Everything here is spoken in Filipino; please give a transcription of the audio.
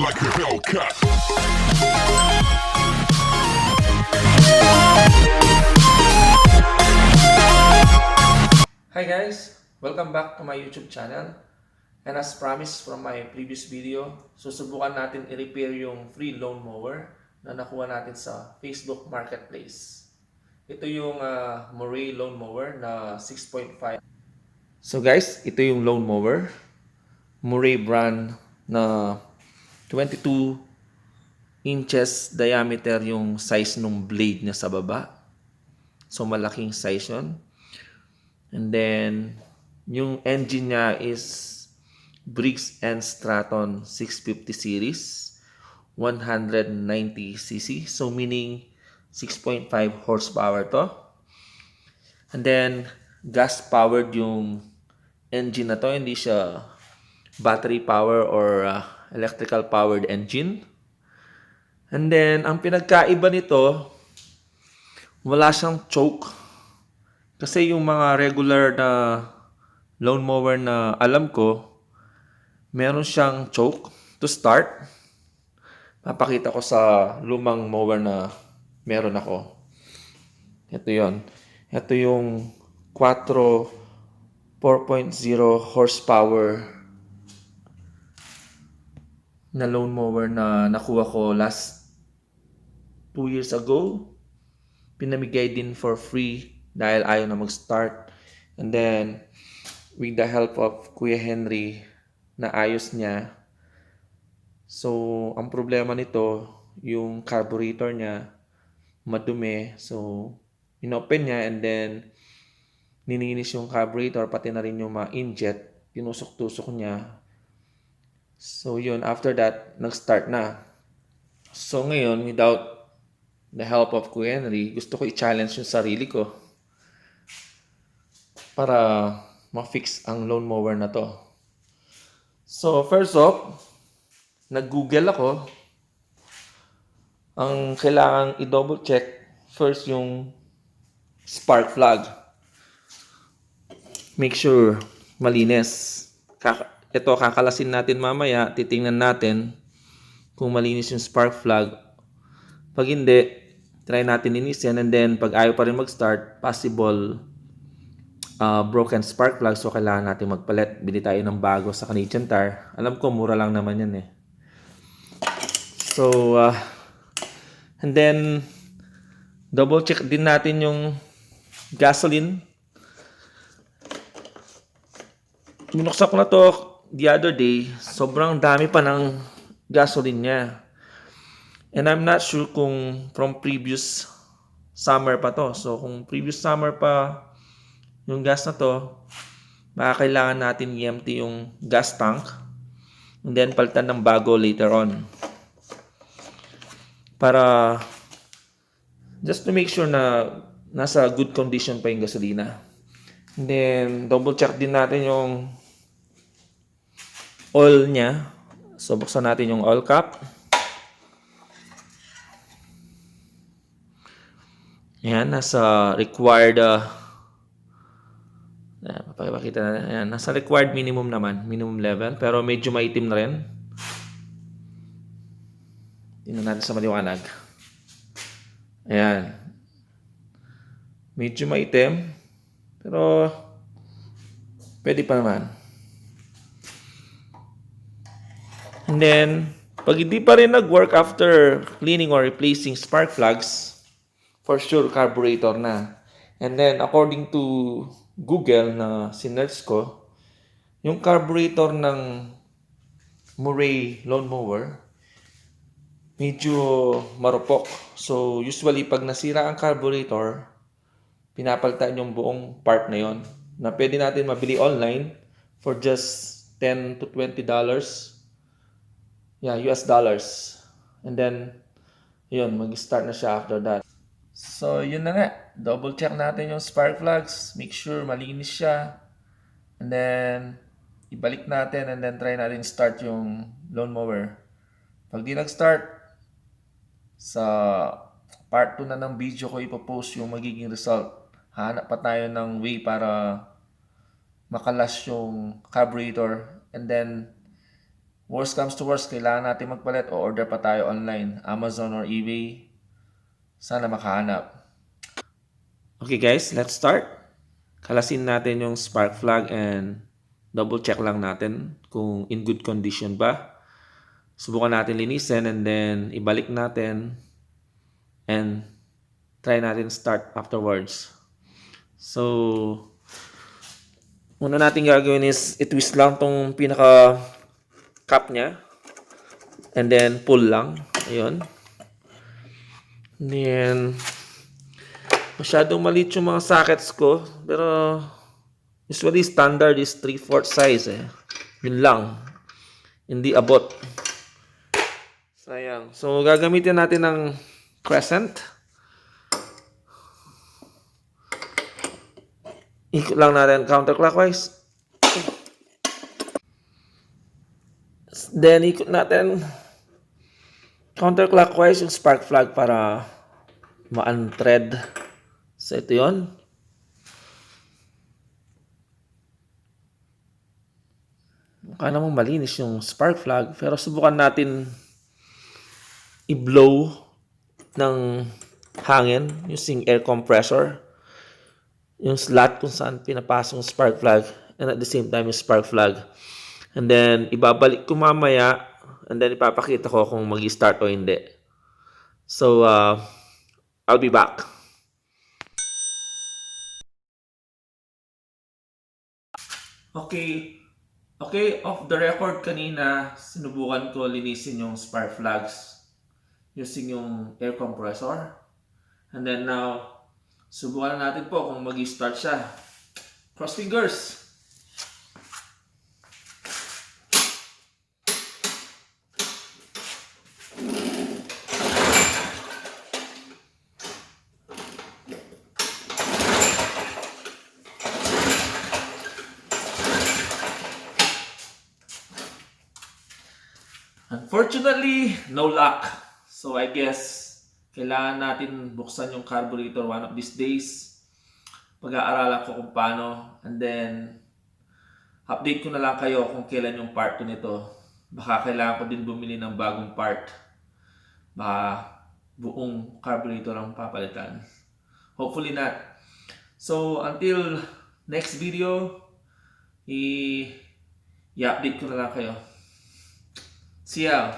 like a Hellcat. Hi guys! Welcome back to my YouTube channel. And as promised from my previous video, susubukan natin i-repair yung free lawn mower na nakuha natin sa Facebook Marketplace. Ito yung Moray lawn mower na 6.5. So guys, ito yung lawn mower. Moray brand na 22 inches diameter yung size ng blade niya sa baba. So malaking size yun. And then, yung engine niya is Briggs Stratton 650 series, 190cc. So, meaning 6.5 horsepower to. And then, gas-powered yung engine na to. Hindi siya battery power or electrical powered engine. And then, ang pinagkaiba nito, wala siyang choke. Kasi yung mga regular na lawn mower na alam ko, meron siyang choke to start. Papakita ko sa lumang mower na meron ako. Ito yon. Ito yung 4.0 horsepower na lawn mower na nakuha ko last 2 years ago. Pinamigay din for free dahil ayaw na mag-start. And then, with the help of Kuya Henry, na ayos niya. So, ang problema nito, yung carburetor niya, madumi. So, inopen niya and then, nininis yung carburetor, pati na rin yung ma-injet. Tinusok-tusok niya. So, yun. After that, nag-start na. So, ngayon, without the help of Kuya Henry, gusto ko i-challenge yung sarili ko para ma-fix ang lawn mower na to. So, first off, nag-google ako. Ang kailangang i-double check first yung spark plug. Make sure malinis. Ito, kakalasin natin mamaya. Titingnan natin kung malinis yung spark plug. Pag hindi, try natin linisin. And then, pag ayaw pa rin mag-start, possible broken spark plug, so kailangan natin magpalit. Bili tayo ng bago sa Canadian Tire. Alam ko mura lang naman yan eh. So and then double check din natin yung gasoline. Binuksan ko na to the other day. Sobrang dami pa ng gasoline niya. And I'm not sure kung from previous summer pa to. So kung previous summer pa yung gas na to, baka kailangan natin i-empty yung gas tank and then palitan ng bago later on. Para just to make sure na nasa good condition pa yung gasolina. And then double check din natin yung oil niya. So buksan natin yung oil cap. Ayan, nasa required papakita na. Ayan, nasa required minimum naman, minimum level, pero medyo maitim na rin. Tingnan natin sa maliwanag. Ayan. Medyo maitim, pero pwede pa naman. And then, pag hindi pa rin nag-work after cleaning or replacing spark plugs, for sure carburetor na. And then, according to Google na sinerch ko, yung carburetor ng Moray lawn mower, medyo marupok. So, usually, pag nasira ang carburetor, pinapalitan yung buong part na yon na pwede natin mabili online for just $10 to $20. Yeah, US dollars. And then, yun, mag-start na siya after that. So, yun na nga. Double check natin yung spark plugs. Make sure malinis siya. And then, ibalik natin and then try natin start yung lawn mower. Pag di nag-start, sa part 2 na ng video ko ipopost yung magiging result. Hanap pa tayo ng way para makalas yung carburetor. And then, Worst comes to worst, kailangan natin magpalit o order pa tayo online, Amazon or eBay. Sana makahanap. Okay guys, let's start. Kalasin natin yung spark plug and double check lang natin kung in good condition ba. Subukan natin linisin and then ibalik natin and try natin start afterwards. So, una natin gagawin is itwist lang tong pinaka cap niya and then pull lang. Ayun. And then, masyadong maliit yung mga sockets ko. Pero, usually standard is 3/4 size eh. Yun lang. Hindi abot. Sayang. So, gagamitin natin ng crescent. Ikot lang natin counterclockwise. Then, ikot natin counterclockwise yung spark plug para ma-unthread. So, ito yun. Mukha namang malinis yung spark plug. Pero subukan natin i-blow ng hangin using air compressor. Yung slot kung saan pinapasok yung spark plug and at the same time yung spark plug. And then, ibabalik ko mamaya and then ipapakita ko kung mag-start o hindi. So, I'll be back. Okay, off the record kanina, sinubukan ko linisin yung spark plugs using yung air compressor. And then now, subukan natin po kung mag-start siya. Cross fingers! Unfortunately, no luck. So I guess kailangan natin buksan yung carburetor one of these days. Pag-aaralan ko kung paano. And then, update ko na lang kayo kung kailan yung part 2 nito. Baka kailangan ko din bumili ng bagong part. Baka buong carburetor ang papalitan. Hopefully not. So, until next video, i-update ko na lang kayo. See ya!